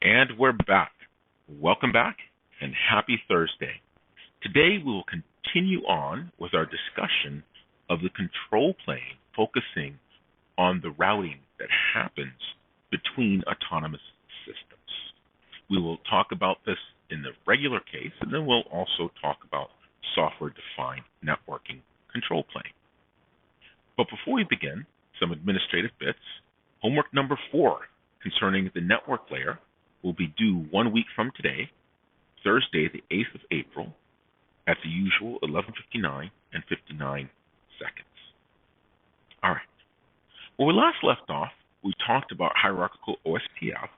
And we're back. Welcome back and happy Thursday. Today we will continue on with our discussion of the control plane, focusing on the routing that happens between autonomous systems. We will talk about this in the regular case, and then we'll also talk about software-defined networking control plane. But before we begin, some administrative bits. Homework number 4 concerning the network layer will be due 1 week from today, Thursday, the 8th of April, at the usual 11:59 and 59 seconds. All right. When we last left off, we talked about hierarchical OSPF,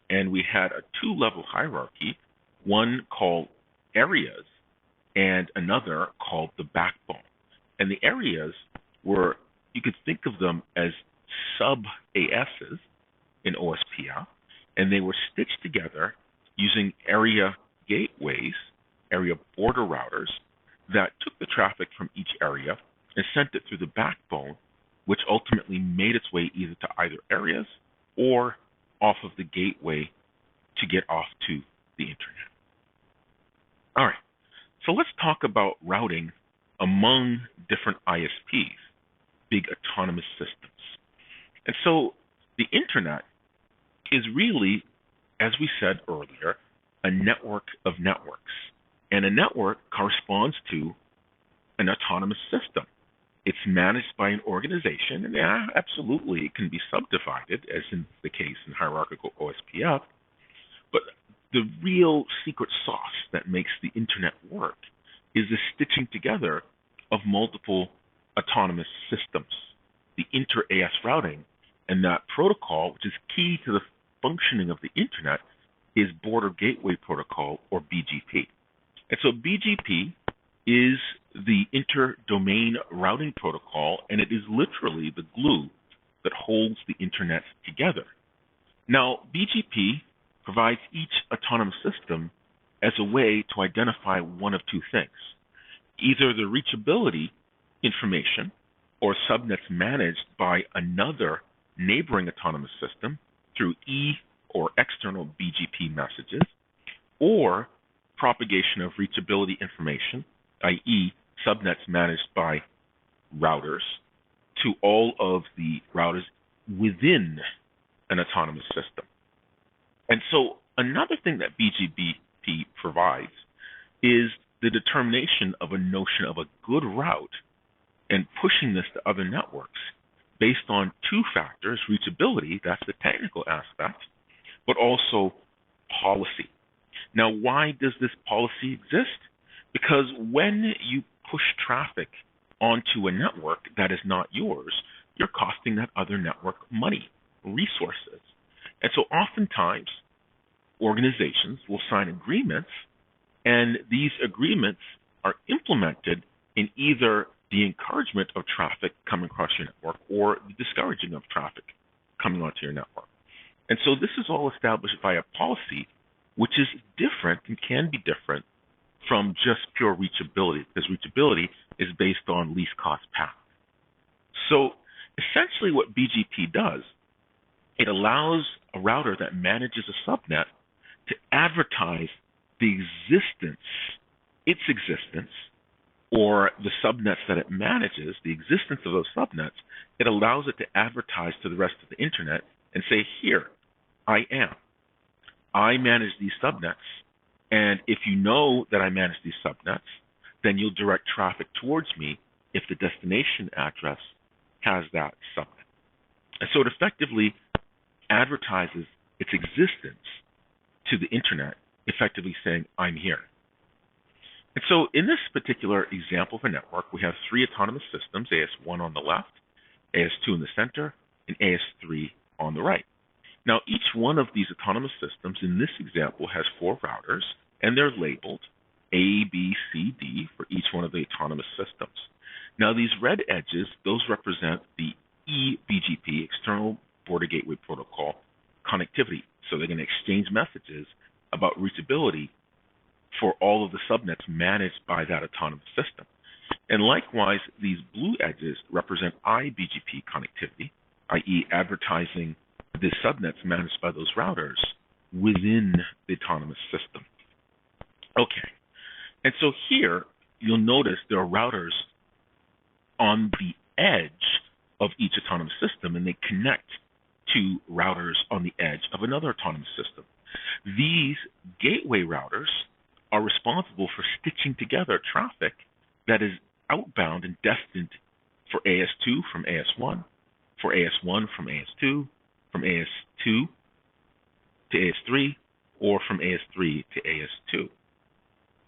and we had a 2-level hierarchy, one called areas and another called the backbone. And the areas were, you could think of them as sub-ASes in OSPF, and they were stitched together using area gateways, area border routers, that took the traffic from each area and sent it through the backbone, which ultimately made its way either to either areas or off of the gateway to get off to the internet. All right, so let's talk about routing among different ISPs, big autonomous systems. And so the internet is really, as we said earlier, a network of networks. And a network corresponds to an autonomous system. It's managed by an organization, and absolutely it can be subdivided, as in the case in hierarchical OSPF. But the real secret sauce that makes the internet work is the stitching together of multiple autonomous systems, the inter-AS routing, and that protocol, which is key to the functioning of the internet, is Border Gateway Protocol, or BGP. And so BGP is the inter-domain routing protocol, and it is literally the glue that holds the internet together. Now, BGP provides each autonomous system as a way to identify one of two things: either the reachability information or subnets managed by another neighboring autonomous system through or external BGP messages, or propagation of reachability information, i.e. subnets managed by routers, to all of the routers within an autonomous system. And so another thing that BGP provides is the determination of a notion of a good route and pushing this to other networks based on two factors: reachability, that's the technical aspect, but also policy. Now, why does this policy exist? Because when you push traffic onto a network that is not yours, you're costing that other network money, resources. And so oftentimes, organizations will sign agreements, and these agreements are implemented in either the encouragement of traffic coming across your network or the discouraging of traffic coming onto your network. And so this is all established by a policy which is different and can be different from just pure reachability, because reachability is based on least cost path. So essentially what BGP does, it allows a router that manages a subnet to advertise the its existence, or the subnets that it manages, the existence of those subnets. It allows it to advertise to the rest of the internet and say, here, I manage these subnets, and if you know that I manage these subnets, then you'll direct traffic towards me if the destination address has that subnet. And so it effectively advertises its existence to the internet, effectively saying, I'm here. And so in this particular example of a network, we have 3 autonomous systems, AS1 on the left, AS2 in the center, and AS3 on the right. Now, each one of these autonomous systems in this example has 4 routers, and they're labeled A, B, C, D for each one of the autonomous systems. Now, these red edges, those represent the eBGP, External Border Gateway Protocol, connectivity. So they're going to exchange messages about reachability for all of the subnets managed by that autonomous system. And likewise, these blue edges represent iBGP connectivity, i.e. advertising the subnets managed by those routers within the autonomous system. Okay, and so here you'll notice there are routers on the edge of each autonomous system, and they connect to routers on the edge of another autonomous system. These gateway routers are responsible for stitching together traffic that is outbound and destined for AS2 from AS1, for AS1 from AS2, from AS2 to AS3, or from AS3 to AS2.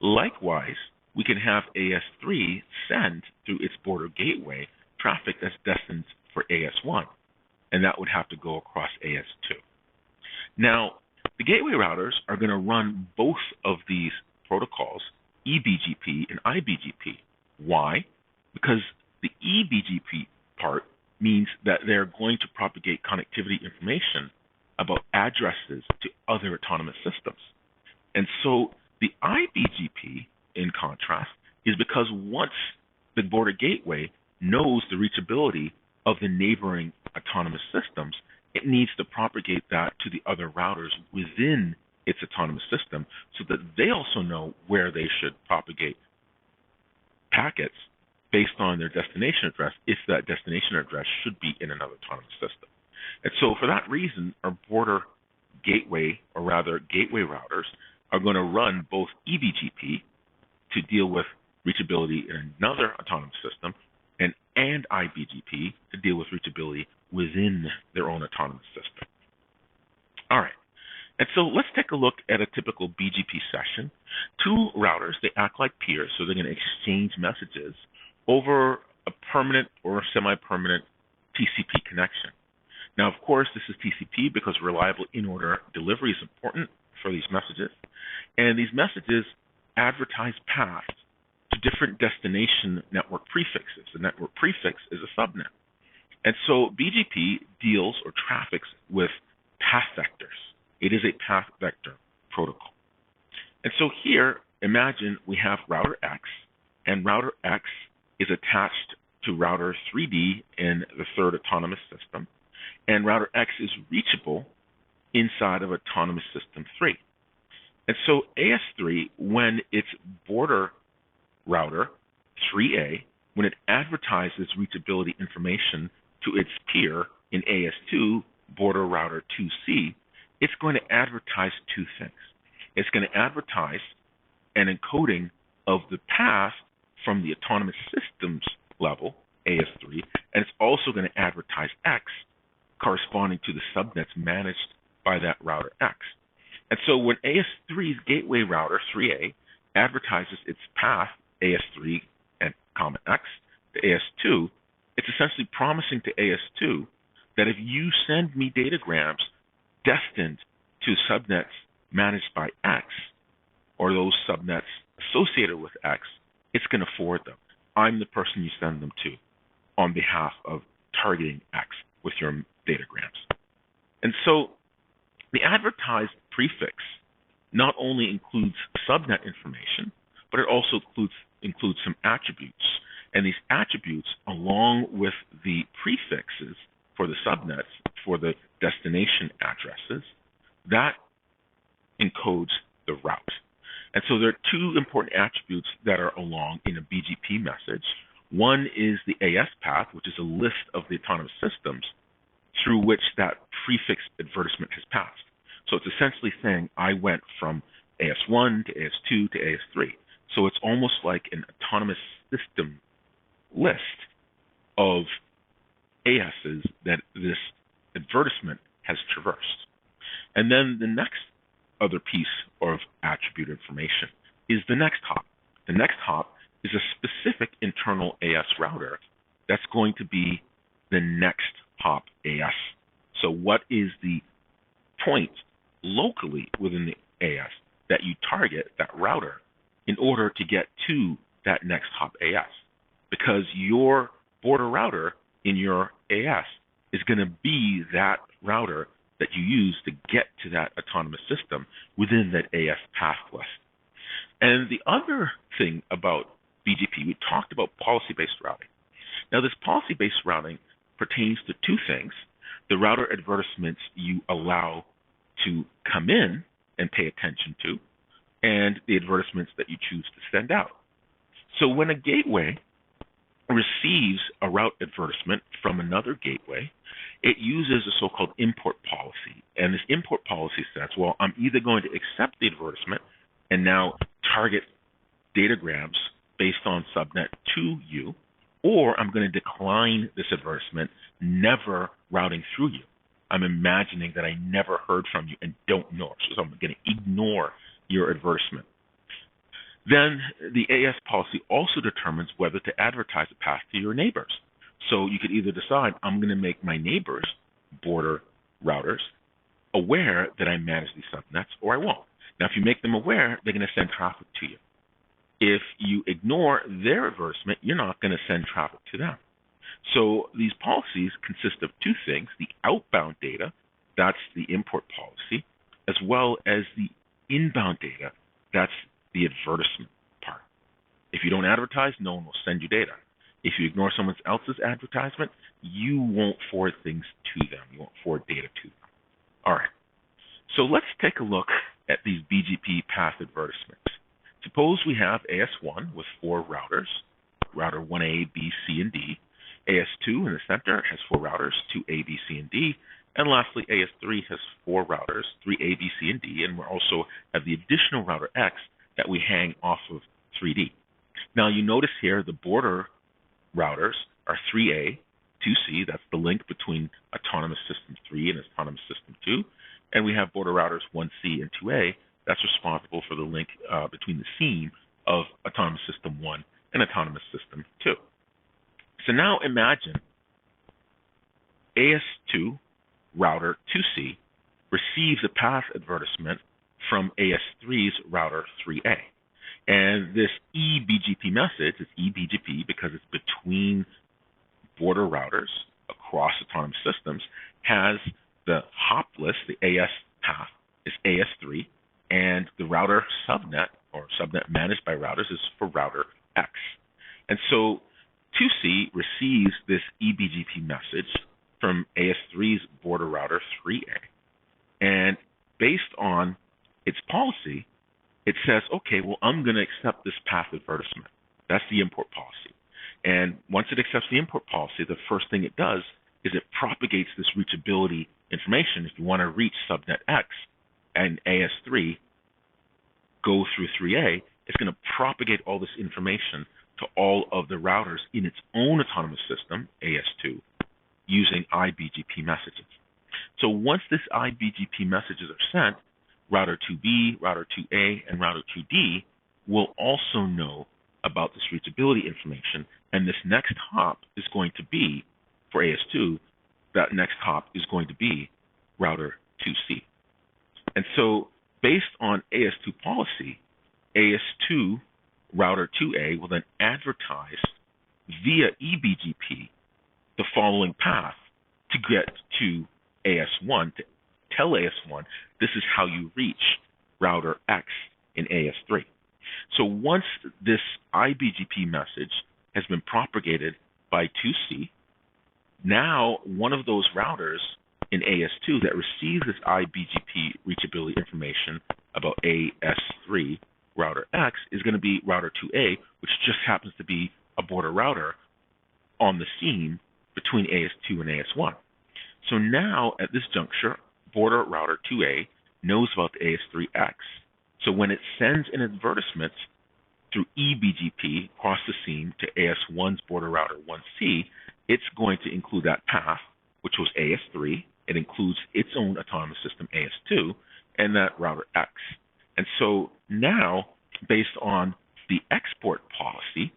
Likewise, we can have AS3 send through its border gateway traffic that's destined for AS1, and that would have to go across AS2. Now, the gateway routers are going to run both of these protocols, eBGP and iBGP. Why? Because the eBGP part means that they're going to propagate connectivity information about addresses to other autonomous systems. And so the iBGP, in contrast, is because once the border gateway knows the reachability of the neighboring autonomous systems, it needs to propagate that to the other routers within its autonomous system so that they also know where they should propagate packets based on their destination address, if that destination address should be in another autonomous system. And so for that reason, our border gateway, or rather gateway routers, are going to run both eBGP to deal with reachability in another autonomous system, and iBGP to deal with reachability within their own autonomous system. All right, and so let's take a look at a typical BGP session. Two routers, they act like peers, so they're going to exchange messages over a permanent or semi-permanent TCP connection. Now, of course, this is TCP because reliable in-order delivery is important for these messages, and these messages advertise paths to different destination network prefixes. The network prefix is a subnet. And so BGP deals or traffics with path vectors. It is a path vector protocol. And so here, imagine we have router X, and router X is attached to router 3D in the third autonomous system, and router X is reachable inside of autonomous system 3. And so AS3, when its border router 3A, when it advertises reachability information to its peer in AS2, border router 2C, it's going to advertise two things. It's going to advertise an encoding of the path from the autonomous systems level, AS3, and it's also going to advertise X corresponding to the subnets managed by that router X. And so when AS3's gateway router 3A advertises its path AS3 and comma X to AS2, it's essentially promising to AS2 that if you send me datagrams destined to subnets managed by X, or those subnets associated with X, it's going to forward them. I'm the person you send them to on behalf of targeting X with your datagrams. And so the advertised prefix not only includes subnet information, but it also includes some attributes. And these attributes, along with the prefixes for the subnets, for the destination addresses, that encodes the route. And so there are two important attributes that are along in a BGP message. One is the AS path, which is a list of the autonomous systems through which that prefix advertisement has passed. So it's essentially saying I went from AS1 to AS2 to AS3. So it's almost like an autonomous system list of ASes that this advertisement has traversed. And then the next other piece of attribute information is the next hop. The next hop is a specific internal AS router that's going to be the next hop AS. So what is the point locally within the AS that you target, that router, in order to get to that next hop AS? Because your border router in your AS is going to be that router that you use to get to that autonomous system within that AS path list. And the other thing about BGP, we talked about policy-based routing. Now, this policy-based routing pertains to two things: the router advertisements you allow to come in and pay attention to, and the advertisements that you choose to send out. So when a gateway receives a route advertisement from another gateway, it uses a so-called import policy. And this import policy says, well, I'm either going to accept the advertisement and now target datagrams based on subnet to you, or I'm going to decline this advertisement, never routing through you. I'm imagining that I never heard from you and don't know, so I'm going to ignore your advertisement. Then the AS policy also determines whether to advertise a path to your neighbors. So you could either decide, I'm going to make my neighbors, border routers, aware that I manage these subnets, or I won't. Now, if you make them aware, they're going to send traffic to you. If you ignore their advertisement, you're not going to send traffic to them. So these policies consist of two things: the outbound data, that's the import policy, as well as the inbound data, that's the advertisement part. If you don't advertise, no one will send you data. If you ignore someone else's advertisement, you won't forward things to them. You won't forward data to them. All right. So let's take a look at these BGP path advertisements. Suppose we have AS1 with 4 routers, router 1A, B, C, and D. AS2 in the center has 4 routers, 2A, B, C, and D. And lastly, AS3 has 4 routers, 3A, B, C, and D. And we also have the additional router X that we hang off of 3D. Now you notice here the border routers are 3A, 2C, that's the link between Autonomous System 3 and Autonomous System 2. And we have border routers 1C and 2A, that's responsible for the link between the seam of Autonomous System 1 and Autonomous System 2. So now imagine AS2 router 2C receives a path advertisement from AS3's router 3A. And this eBGP message is eBGP because it's between border routers across autonomous systems, has the hop list, the AS path is AS3, and the router subnet, or subnet managed by routers, is for router X. And so 2C receives this eBGP message from AS3's border router 3A. And based on its policy, it says, okay, well, I'm going to accept this path advertisement. That's the import policy. And once it accepts the import policy, the first thing it does is it propagates this reachability information. If you want to reach subnet X and AS3 go through 3A, it's going to propagate all this information to all of the routers in its own autonomous system, AS2, using iBGP messages. So once this iBGP messages are sent, router 2B, router 2A, and router 2D will also know about this reachability information, and this next hop is going to be, for AS2, that next hop is going to be router 2C. And so based on AS2 policy, AS2 router 2A will then advertise via eBGP the following path to get to AS1, to tell AS1 this is how you reach router X in AS3. So once this iBGP message has been propagated by 2C, now one of those routers in AS2 that receives this iBGP reachability information about AS3 router X is going to be router 2A, which just happens to be a border router on the seam between AS2 and AS1. So now at this juncture, border router 2A knows about the AS3X. So when it sends an advertisement through eBGP across the seam to AS1's border router 1C, it's going to include that path, which was AS3. It includes its own autonomous system, AS2, and that router X. And so now, based on the export policy,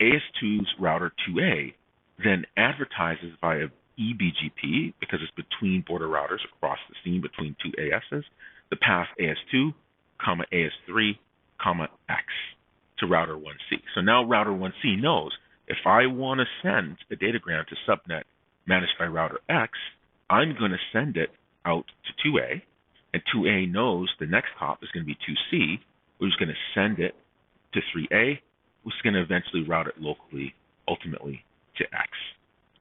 AS2's router 2A then advertises via eBGP, because it's between border routers across the seam between two ASes, the path AS2, AS3, X to router 1C. So now router 1C knows if I want to send a datagram to subnet managed by router X, I'm going to send it out to 2A, and 2A knows the next hop is going to be 2C, who's going to send it to 3A, who's going to eventually route it locally, ultimately to X.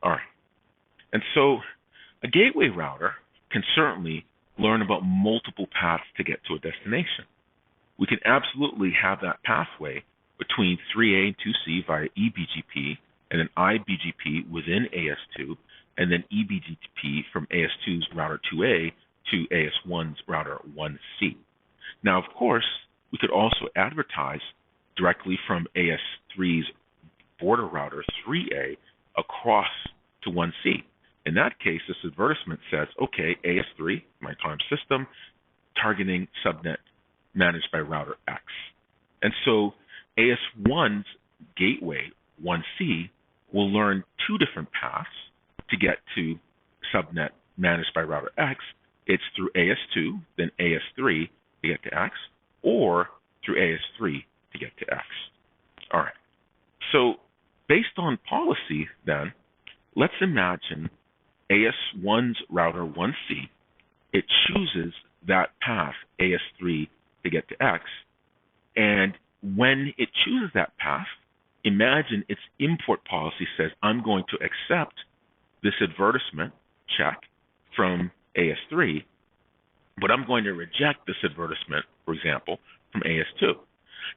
All right. And so a gateway router can certainly learn about multiple paths to get to a destination. We can absolutely have that pathway between 3A and 2C via eBGP, and then iBGP within AS2, and then eBGP from AS2's router 2A to AS1's router 1C. Now, of course, we could also advertise directly from AS3's border router 3A across to 1C. In that case, this advertisement says, okay, AS3, my time system, targeting subnet managed by router X. And so AS1's gateway 1C will learn two different paths to get to subnet managed by router X. It's through AS2, then AS3 to get to X, or through AS3 to get to X. All right. So based on policy, then, let's imagine AS1's router 1C, it chooses that path, AS3, to get to X, and when it chooses that path, imagine its import policy says, I'm going to accept this advertisement check from AS3, but I'm going to reject this advertisement, for example, from AS2.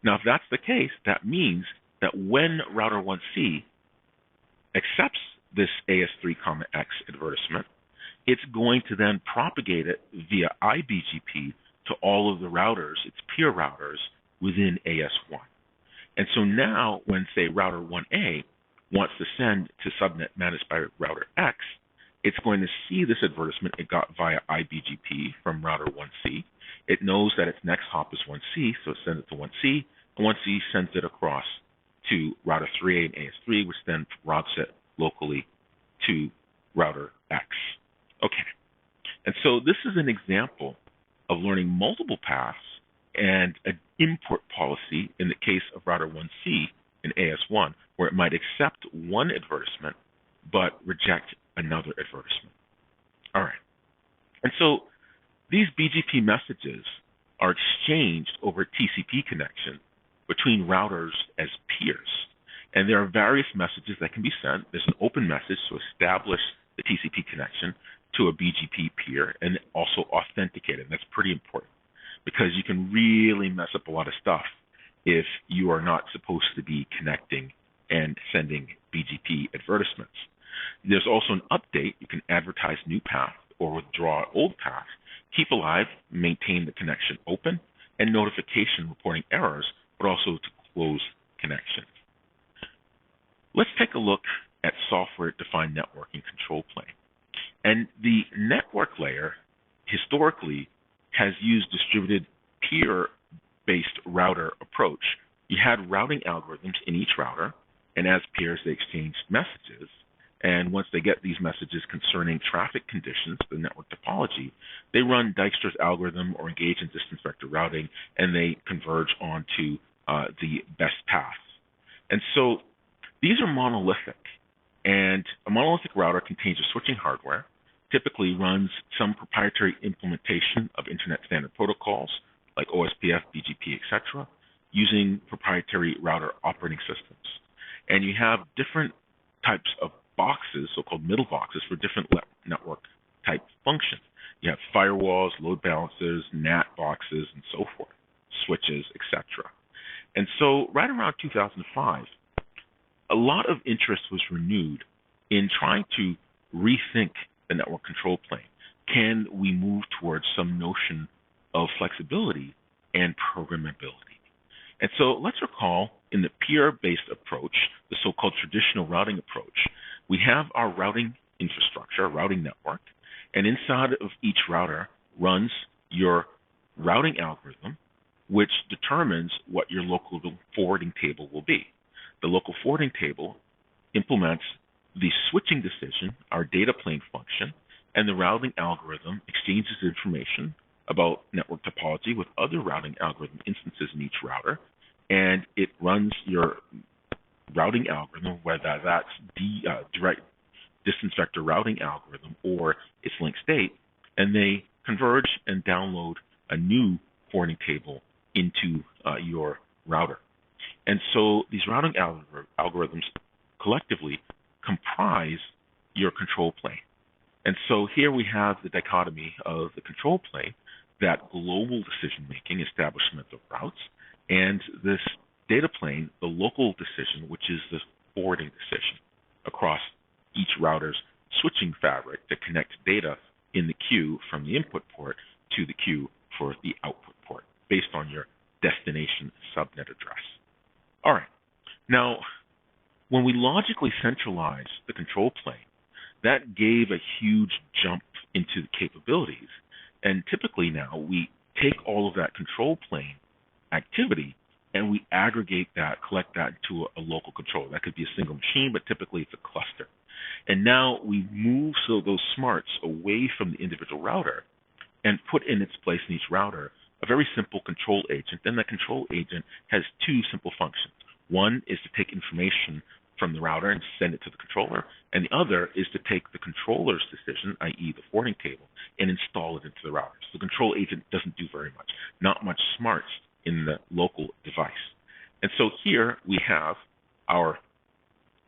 Now, if that's the case, that means that when router 1C accepts this AS3, X advertisement, it's going to then propagate it via iBGP to all of the routers, its peer routers, within AS1. And so now when, say, router 1A wants to send to subnet managed by router X, it's going to see this advertisement it got via iBGP from router 1C. It knows that its next hop is 1C, so it sends it to 1C, and 1C sends it across to router 3A and AS3, which then routes it locally to router X. Okay, and so this is an example of learning multiple paths and an import policy in the case of router 1C in AS1, where it might accept one advertisement but reject another advertisement. All right, and so these BGP messages are exchanged over TCP connection between routers as peers. And there are various messages that can be sent. There's an open message to establish the TCP connection to a BGP peer and also authenticate it. And that's pretty important because you can really mess up a lot of stuff if you are not supposed to be connecting and sending BGP advertisements. There's also an update. You can advertise new path or withdraw old path, keep alive, maintain the connection open, and notification reporting errors, but also to close connection. Let's take a look at software-defined networking control plane. And the network layer historically has used distributed peer-based router approach. You had routing algorithms in each router, and as peers they exchanged messages. And once they get these messages concerning traffic conditions, the network topology, they run Dijkstra's algorithm or engage in distance vector routing, and they converge onto the best paths. And so these are monolithic, and a monolithic router contains a switching hardware, typically runs some proprietary implementation of Internet standard protocols like OSPF, BGP, etc., using proprietary router operating systems. And you have different types of boxes, so-called middle boxes, for different network type functions. You have firewalls, load balancers, NAT boxes, and so forth, switches, etc. And so right around 2005, a lot of interest was renewed in trying to rethink the network control plane. Can we move towards some notion of flexibility and programmability? And so let's recall in the peer-based approach, the so-called traditional routing approach, we have our routing infrastructure, routing network, and inside of each router runs your routing algorithm, which determines what your local forwarding table will be. The local forwarding table implements the switching decision, our data plane function, and the routing algorithm exchanges information about network topology with other routing algorithm instances in each router, and it runs your routing algorithm, whether that's direct distance vector routing algorithm or its link state, and they converge and download a new forwarding table into your router. And so these routing algorithms collectively comprise your control plane. And so here we have the dichotomy of the control plane, that global decision-making, establishment of routes, and this data plane, the local decision, which is the forwarding decision across each router's switching fabric to connect data in the queue from the input port to the queue for the output port based on your destination subnet address. All right. Now, when we logically centralize the control plane, that gave a huge jump into the capabilities. And typically now we take all of that control plane activity and we aggregate that, collect that into a local controller. That could be a single machine, but typically it's a cluster. And now we move those smarts away from the individual router and put in its place in each router a very simple control agent. Then that control agent has two simple functions. One is to take information from the router and send it to the controller, and the other is to take the controller's decision, i.e. the forwarding table, and install it into the router. So the control agent doesn't do very much, not much smarts in the local device. And so here we have our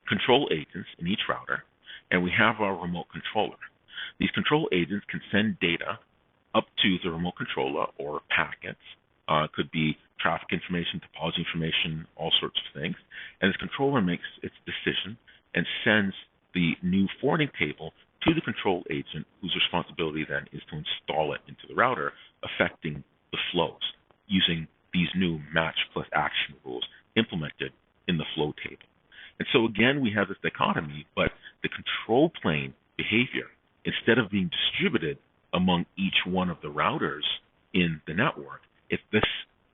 control agents in each router, and we have our remote controller. These control agents can send data up to the remote controller or packets. Could be traffic information, topology information, all sorts of things. And this controller makes its decision and sends the new forwarding table to the control agent, whose responsibility then is to install it into the router, affecting the flows using these new match plus action rules implemented in the flow table. And so again, we have this dichotomy, but the control plane behavior, instead of being distributed among each one of the routers in the network, if this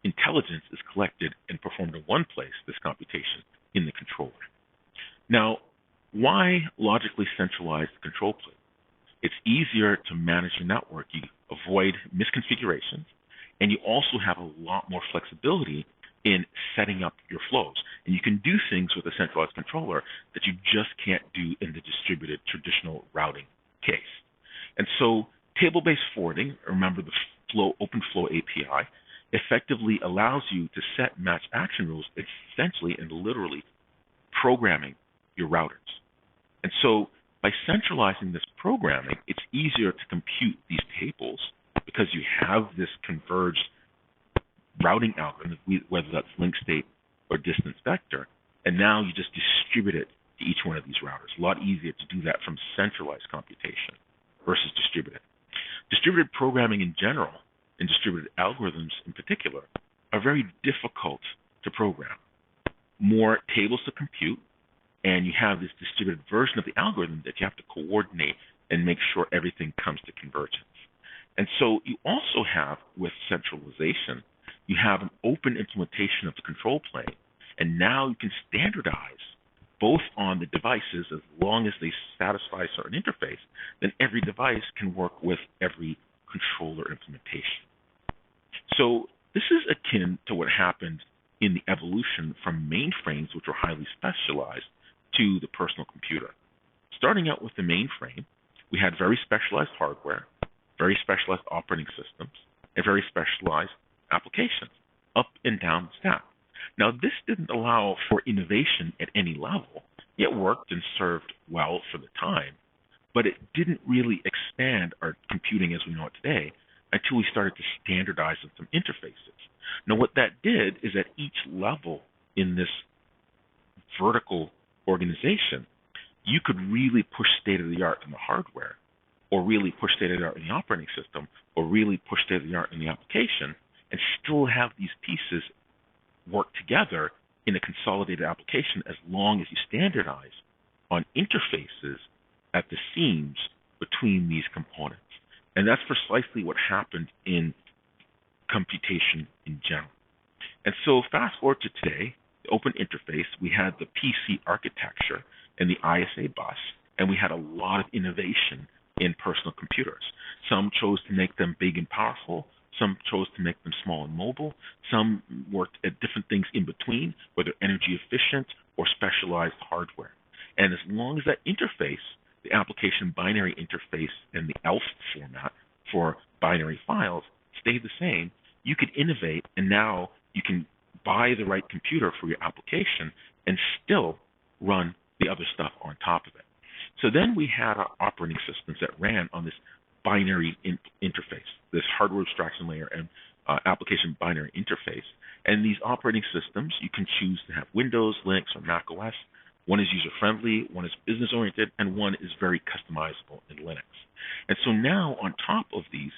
intelligence is collected and performed in one place, this computation in the controller. Now, why logically centralize the control plane? It's easier to manage your network. You avoid misconfigurations, and you also have a lot more flexibility in setting up your flows. And you can do things with a centralized controller that you just can't do in the distributed traditional routing case. And so table-based forwarding, remember the OpenFlow API, effectively allows you to set match action rules essentially and literally programming your routers. And so by centralizing this programming, it's easier to compute these tables because you have this converged routing algorithm, whether that's link state or distance vector, and now you just distribute it to each one of these routers. A lot easier to do that from centralized computation versus distributed. Distributed programming in general, and distributed algorithms in particular, are very difficult to program. More tables to compute, and you have this distributed version of the algorithm that you have to coordinate and make sure everything comes to convergence. And so you also have, with centralization, you have an open implementation of the control plane, and now you can standardize both on the devices as long as they satisfy a certain interface, then every device can work with every controller implementation. So this is akin to what happened in the evolution from mainframes, which were highly specialized, to the personal computer. Starting out with the mainframe, we had very specialized hardware, very specialized operating systems, and very specialized applications up and down the stack. Now, this didn't allow for innovation at any level. It worked and served well for the time, but it didn't really expand our computing as we know it today until we started to standardize on some interfaces. Now, what that did is at each level in this vertical organization, you could really push state-of-the-art in the hardware, or really push state-of-the-art in the operating system, or really push state-of-the-art in the application, and still have these pieces work together in a consolidated application as long as you standardize on interfaces at the seams between these components. And that's precisely what happened in computation in general. And so fast forward to today, the open interface, we had the PC architecture and the ISA bus, and we had a lot of innovation in personal computers. Some chose to make them big and powerful. Some chose to make them small and mobile. Some worked at different things in between, whether energy efficient or specialized hardware. And as long as that interface, the application binary interface and the ELF format for binary files stayed the same, you could innovate, and now you can buy the right computer for your application and still run the other stuff on top of it. So then we had our operating systems that ran on this binary interface, this hardware abstraction layer and application binary interface. And these operating systems, you can choose to have Windows, Linux, or Mac OS. One is user-friendly, one is business-oriented, and one is very customizable in Linux. And so now on top of these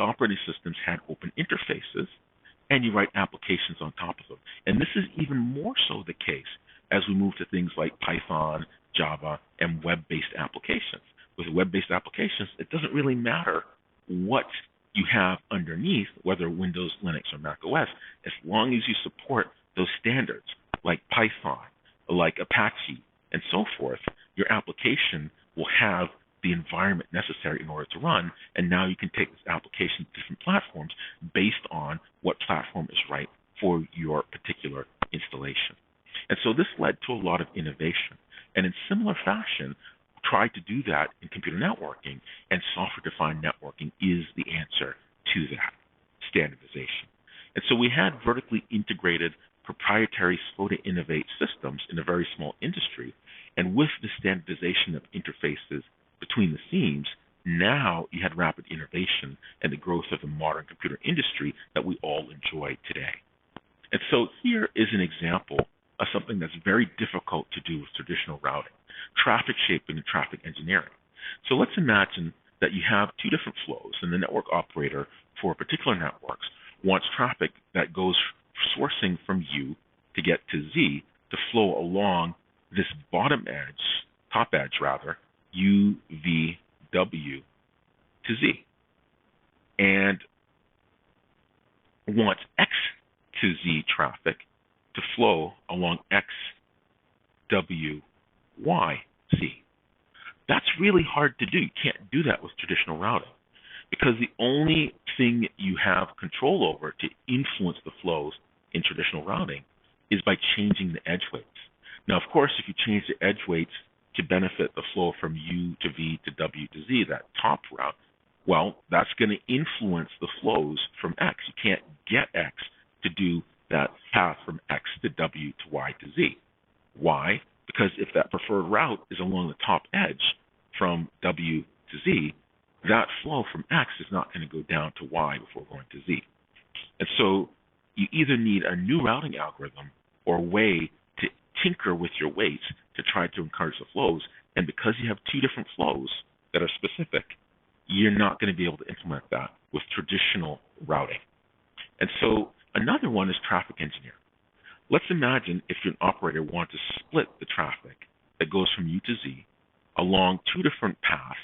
operating systems had open interfaces, and you write applications on top of them. And this is even more so the case as we move to things like Python, Java, and web-based applications. With web-based applications, it doesn't really matter what you have underneath, whether Windows, Linux, or Mac OS, as long as you support those standards like Python, like Apache, and so forth, your application will have the environment necessary in order to run, and now you can take this application to different platforms based on what platform is right for your particular installation. And so this led to a lot of innovation. And in similar fashion, tried to do that in computer networking, and software-defined networking is the answer to that, standardization. And so we had vertically integrated proprietary slow-to-innovate systems in a very small industry, and with the standardization of interfaces between the seams, now you had rapid innovation and the growth of the modern computer industry that we all enjoy today. And so here is an example of something that's very difficult to do with traditional routing: traffic shaping and traffic engineering. So let's imagine that you have two different flows, and the network operator for particular networks wants traffic that goes sourcing from U to get to Z to flow along this bottom edge, top edge rather, UVW to Z, and wants X to Z traffic to flow along XWYZ. That's really hard to do. You can't do that with traditional routing, because the only thing you have control over to influence the flows in traditional routing is by changing the edge weights. Now, of course, if you change the edge weights to benefit the flow from U to V to W to Z, that top route, well, that's going to influence the flows from X. You can't get X to do that path from X to W to Y to Z. Why? Because if that preferred route is along the top edge from W to Z, that flow from X is not going to go down to Y before going to Z. And so you either need a new routing algorithm or a way to tinker with your weights to try to encourage the flows. And because you have two different flows that are specific, you're not going to be able to implement that with traditional routing. And so another one is traffic engineering. Let's imagine if an operator wanted to split the traffic that goes from U to Z along two different paths,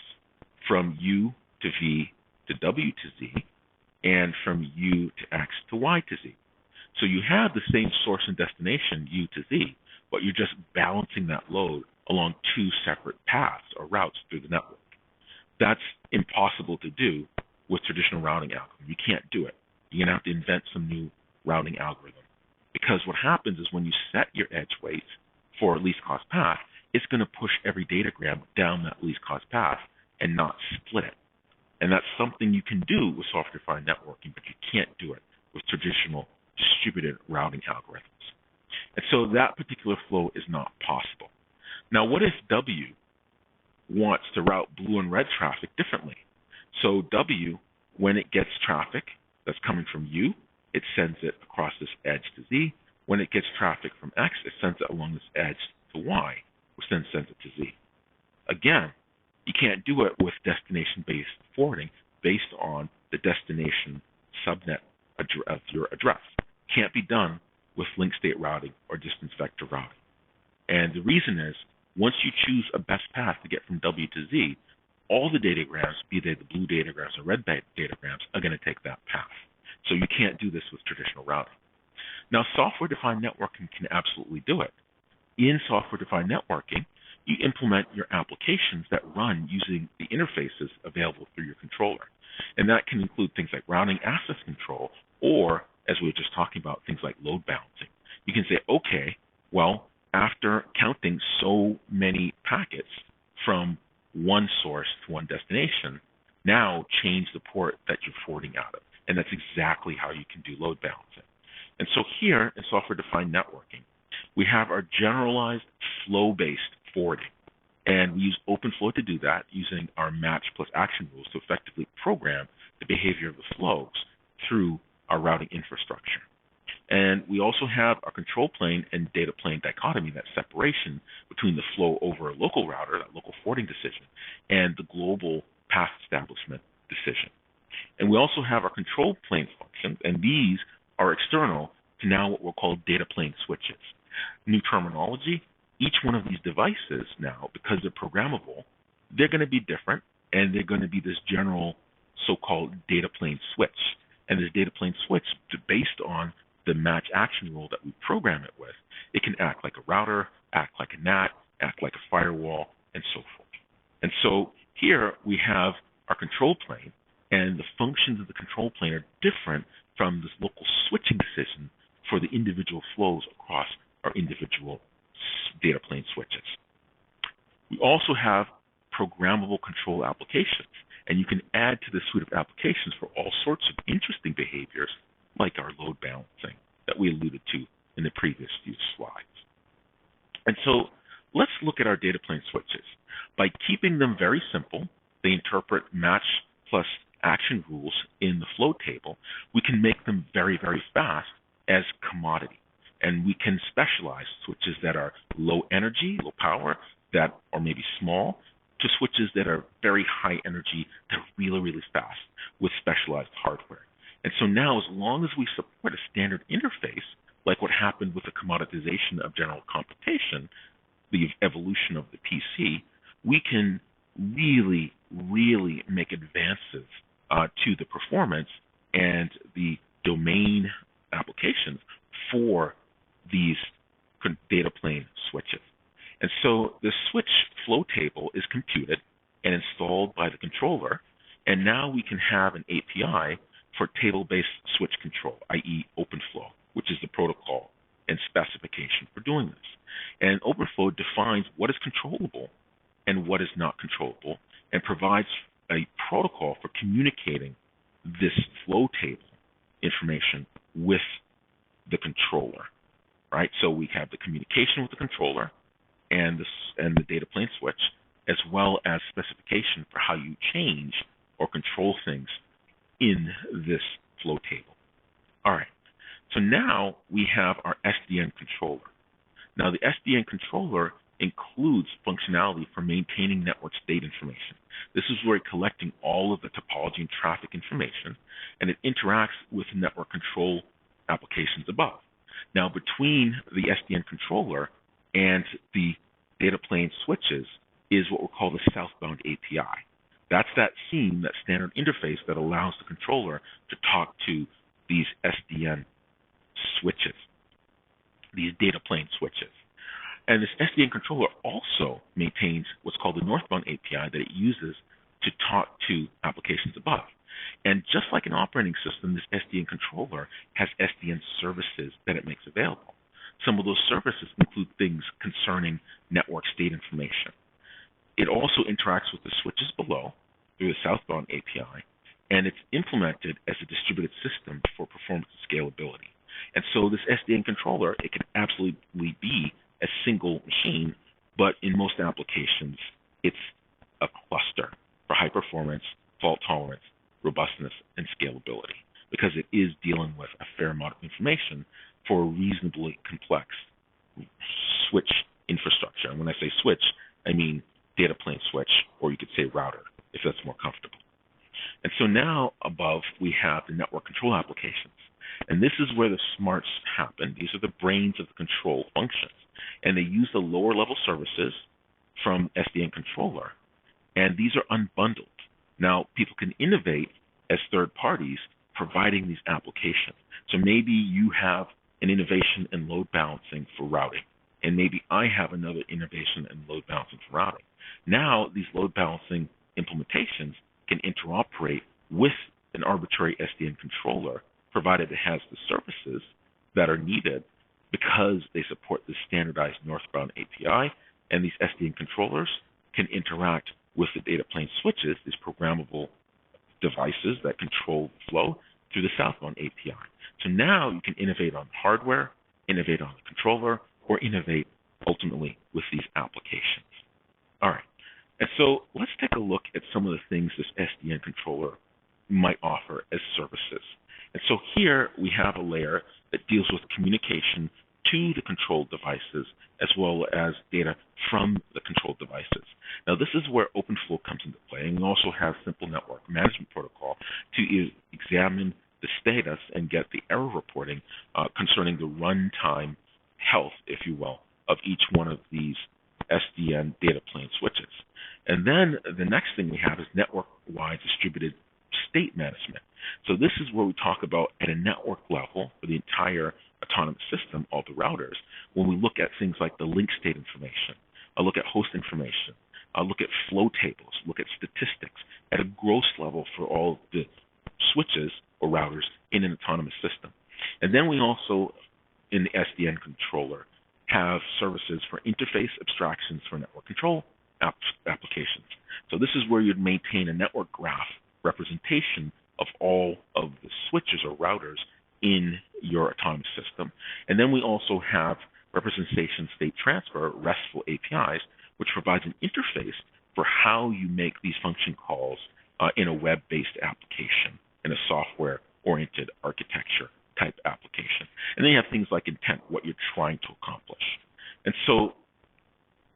from U to V to W to Z, and from U to X to Y to Z. So you have the same source and destination, U to Z, but you're just balancing that load along two separate paths or routes through the network. That's impossible to do with traditional routing algorithm. You can't do it. You're going to have to invent some new routing algorithm. Because what happens is when you set your edge weights for least cost path, it's going to push every datagram down that least cost path and not split it. And that's something you can do with software-defined networking, but you can't do it with traditional distributed routing algorithms. And so that particular flow is not possible. Now, what if W wants to route blue and red traffic differently? So W, when it gets traffic that's coming from U, it sends it across this edge to Z. When it gets traffic from X, it sends it along this edge to Y, which then sends it to Z. Again, you can't do it with destination-based forwarding based on the destination subnet of your address. Can't be done with link state routing or distance vector routing. And the reason is, once you choose a best path to get from W to Z, all the datagrams, be they the blue datagrams or red datagrams, are going to take that path. So you can't do this with traditional routing. Now, software-defined networking can absolutely do it. In software-defined networking, you implement your applications that run using the interfaces available through your controller. And that can include things like routing access control, or, as we were just talking about, things like load balancing. You can say, okay, well, after counting so many packets from one source to one destination, now change the port that you're forwarding out of. And that's exactly how you can do load balancing. And so here in software-defined networking, we have our generalized flow-based forwarding. And we use OpenFlow to do that using our match plus action rules to effectively program the behavior of the flows through our routing infrastructure. And we also have our control plane and data plane dichotomy, that separation between the flow over a local router, that local forwarding decision, and the global path establishment decision. And we also have our control plane functions, and these are external to now what we'll call data plane switches. New terminology, each one of these devices now, because they're programmable, they're going to be different, and they're going to be this general so-called data plane switch. And this data plane switch, based on the match action rule that we program it with, it can act like a router, act like a NAT, act like a firewall, and so forth. And so here we have our control plane, and the functions of the control plane are different from this local switching decision for the individual flows across our individual data plane switches. We also have programmable control applications, and you can add to the suite of applications for all sorts of interesting behaviors, like our load balancing that we alluded to in the previous few slides. And so let's look at our data plane switches. By keeping them very simple, they interpret match plus action rules in the flow table, we can make them very, very fast as commodity. And we can specialize switches that are low energy, low power, that are maybe small, to switches that are very high energy, that are really, really fast with specialized hardware. And so now, as long as we support a standard interface, like what happened with the commoditization of general computation, the evolution of the PC, we can really, really make advances to the performance and the domain applications for these data plane switches. And so the switch flow table is computed and installed by the controller, and now we can have an API for table-based switch control, i.e. OpenFlow, which is the protocol and specification for doing this. And OpenFlow defines what is controllable and what is not controllable, and provides a protocol for communicating this flow table information with the controller, right? So we have the communication with the controller and the data plane switch, as well as specification for how you change or control things in this flow table. All right, so now we have our Sdn controller. Now the Sdn controller includes functionality for maintaining network state information. This is where it's collecting all of the topology and traffic information, and it interacts with network control applications above. Now between the Sdn controller and the data plane switches is what we'll call the southbound API. That's that SIEM, that standard interface that allows the controller to talk to these Sdn switches, these data plane switches. And this Sdn controller also maintains what's called the northbound API that it uses to talk to applications above. And just like an operating system, this Sdn controller has Sdn services that it makes available. Some of those services include things concerning network state information. It also interacts with the switches below through the southbound API, and it's implemented as a distributed system for performance and scalability. And so this Sdn controller, it can absolutely be a single machine, but in most applications, it's a cluster for high performance, fault tolerance, robustness, and scalability, because it is dealing with a fair amount of information for a reasonably complex switch infrastructure. And when I say switch, I mean data plane switch, or you could say router, if that's more comfortable. And so now above, we have the network control applications. And this is where the smarts happen. These are the brains of the control functions. And they use the lower level services from Sdn controller, and these are unbundled. Now, people can innovate as third parties providing these applications. So maybe you have an innovation in load balancing for routing, and maybe I have another innovation in load balancing for routing. Now, these load balancing implementations can interoperate with an arbitrary Sdn controller, provided it has the services that are needed, because they support the standardized northbound API, and these Sdn controllers can interact with the data plane switches, these programmable devices that control the flow, through the southbound API. So now you can innovate on hardware, innovate on the controller, or innovate ultimately with these applications. All right. And so let's take a look at some of the things this Sdn controller might offer as services. And so here we have a layer that deals with communication to the controlled devices as well as data from the controlled devices. Now this is where OpenFlow comes into play, and we also have Simple Network Management Protocol to examine the status and get the error reporting concerning the runtime health, if you will, of each one of these Sdn data plane switches. And then the next thing we have is network-wide distributed state management. So this is where we talk about at a network level for the entire autonomous system, all the routers, when we look at things like the link state information, look at host information, look at flow tables, look at statistics at a gross level for all the switches or routers in an autonomous system. And then we also, in the Sdn controller, have services for interface abstractions for network control applications. So this is where you'd maintain a network graph representation of all of the switches or routers in your autonomous system. And then we also have representation state transfer, RESTful APIs, which provides an interface for how you make these function calls in a web-based application, in a software-oriented architecture type application. And then you have things like intent, what you're trying to accomplish. And so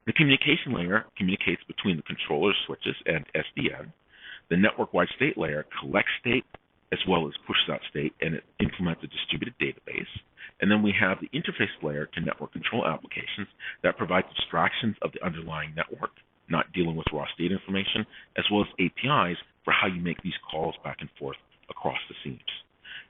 the communication layer communicates between the controller switches and Sdn. The network-wide state layer collects state as well as pushes out state, and it implements a distributed database. And then we have the interface layer to network control applications that provides abstractions of the underlying network, not dealing with raw state information, as well as APIs for how you make these calls back and forth across the seams.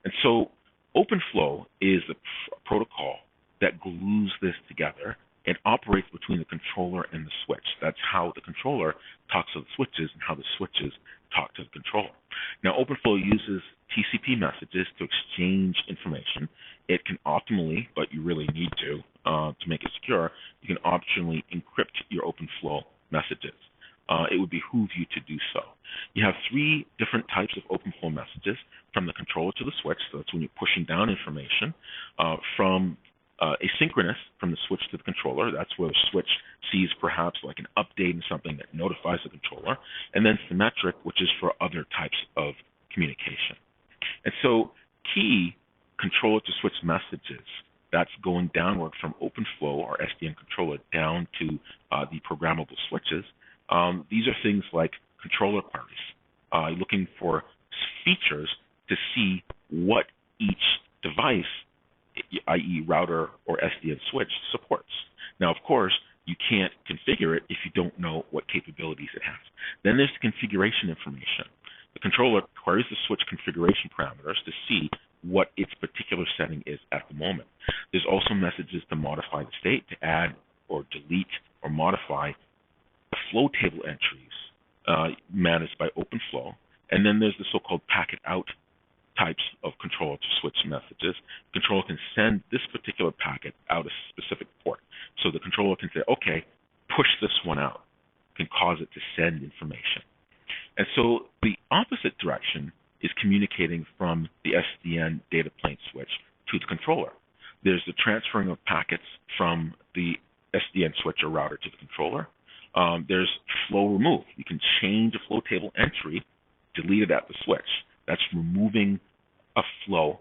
And so OpenFlow is the protocol that glues this together and operates between the controller and the switch. That's how the controller talks to the switches and how the switches talk to the controller. Now, OpenFlow uses TCP messages to exchange information. It can optimally, but you really need to make it secure, you can optionally encrypt your OpenFlow messages. It would behoove you to do so. You have three different types of OpenFlow messages, from the controller to the switch, so that's when you're pushing down information, from asynchronous from the switch to the controller. That's where the switch sees perhaps like an update in something that notifies the controller. And then symmetric, which is for other types of communication. And so key controller to switch messages, that's going downward from OpenFlow or Sdn controller down to the programmable switches. These are things like controller queries, looking for features to see what each device, i.e. router or Sdn switch, supports. Now, of course, you can't configure it if you don't know what capabilities it has. Then there's the configuration information. The controller queries the switch configuration parameters to see what its particular setting is at the moment. There's also messages to modify the state, to add or delete or modify the flow table entries managed by OpenFlow. And then there's the so-called packet out types of controller to switch messages. The controller can send this particular packet out a specific port. So the controller can say, okay, push this one out, can cause it to send information. And so the opposite direction is communicating from the Sdn data plane switch to the controller. There's the transferring of packets from the Sdn switch or router to the controller. There's flow remove. You can change a flow table entry, delete it at the switch. That's removing a flow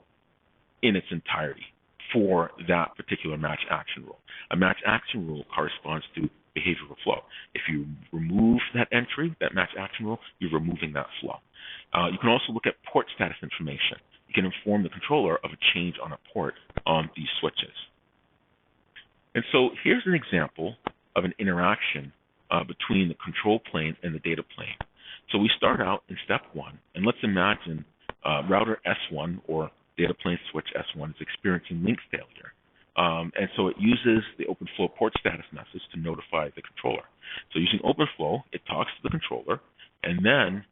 in its entirety for that particular match action rule. A match action rule corresponds to behavioral flow. If you remove that entry, that match action rule, you're removing that flow. You can also look at port status information. You can inform the controller of a change on a port on these switches. And so here's an example of an interaction between the control plane and the data plane. So we start out in step one, and let's imagine router S1 or data plane switch S1 is experiencing link failure. And so it uses the OpenFlow port status message to notify the controller. So using OpenFlow, it talks to the controller, and then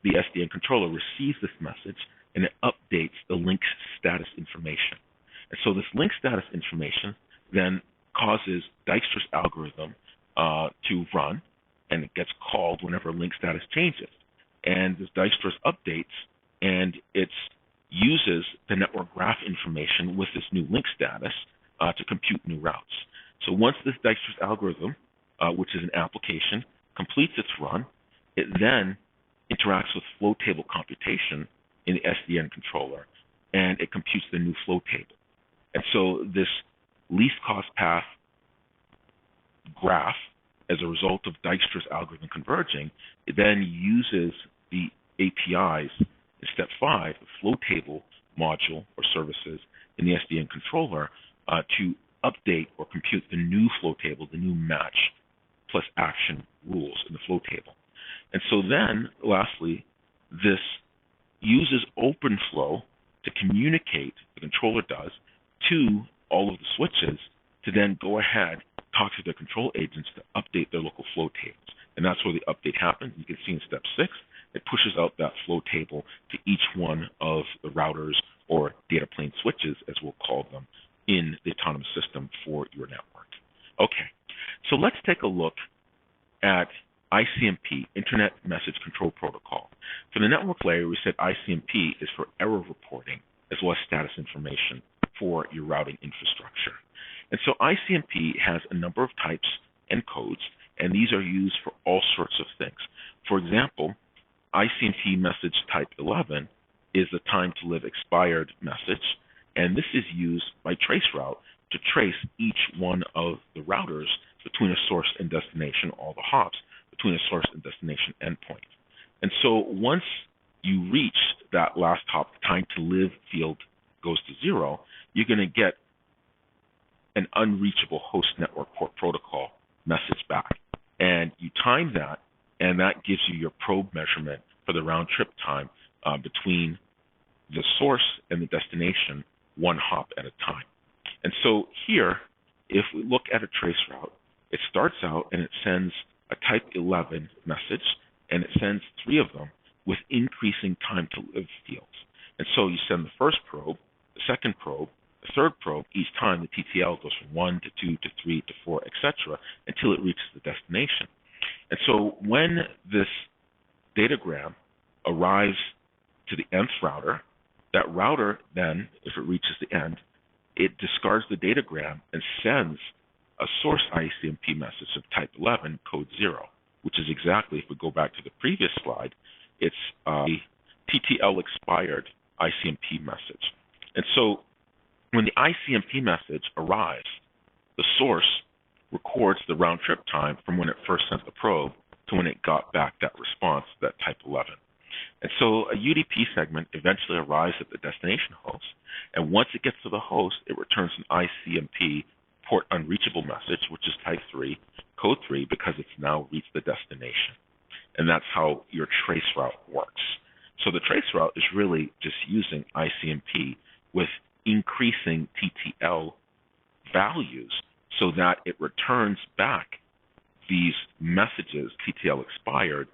the Sdn controller receives this message, and it updates the link status information. And so this link status information then causes Dijkstra's algorithm to run, and it gets called whenever link status changes. And this Dijkstra's updates, and it uses the network graph information with this new link status to compute new routes. So once this Dijkstra's algorithm, which is an application, completes its run, it then interacts with flow table computation in the Sdn controller, and it computes the new flow table. And so this least cost path graph, as a result of Dijkstra's algorithm converging, it then uses the APIs in step 5, the flow table module or services in the Sdn controller to update or compute the new flow table, the new match plus action rules in the flow table. And so then, lastly, this uses OpenFlow to communicate, the controller does, to all of the switches to then go ahead, talk to their control agents to update their local flow tables. And that's where the update happens. You can see in step 6, it pushes out that flow table to each one of the routers or data plane switches, as we'll call them, in the autonomous system for your network. Okay, so let's take a look at ICMP, Internet Message Control Protocol. For the network layer, we said ICMP is for error reporting as well as status information for your routing infrastructure. And so ICMP has a number of types and codes, and these are used for all sorts of things. For example, ICMP message type 11 is the time to live expired message, and this is used by traceroute to trace each one of the routers between a source and destination, all the hops between a source and destination endpoint. And so once you reach that last hop, the time to live field goes to 0, you're going to get an unreachable host network port protocol message back. And you time that, and that gives you your probe measurement for the round trip time between the source and the destination, one hop at a time. And so here, if we look at a trace route, it starts out and it sends a type 11 message, and it sends 3 of them with increasing time to live fields. And so you send the first probe, the second probe, the third probe. Each time the TTL goes from 1 to 2 to 3 to 4, etc., until it reaches the destination. And so when this datagram arrives to the nth router, that router then, if it reaches the end, it discards the datagram and sends a source ICMP message of type 11, code 0, which is exactly, if we go back to the previous slide, it's a TTL expired ICMP message. And so when the ICMP message arrives, the source records the round trip time from when it first sent the probe to when it got back that response, that type 11. And so a UDP segment eventually arrives at the destination host, and once it gets to the host, it returns an ICMP port unreachable message, which is type 3, code 3, because it's now reached the destination. And that's how your trace route works. So the trace route is really just using ICMP with increasing TTL values so that it returns back these messages, TTL expired,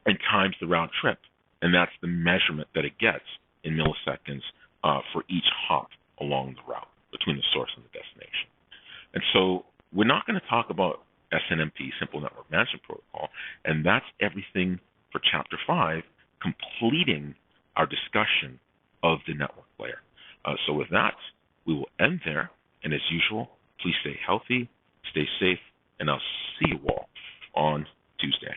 and times the round trip. And that's the measurement that it gets in milliseconds for each hop along the route between the source and the destination. And so we're not going to talk about SNMP, Simple Network Management Protocol, and that's everything for Chapter 5, completing our discussion of the network layer. So with that, we will end there, and as usual, please stay healthy, stay safe, and I'll see you all on Tuesday.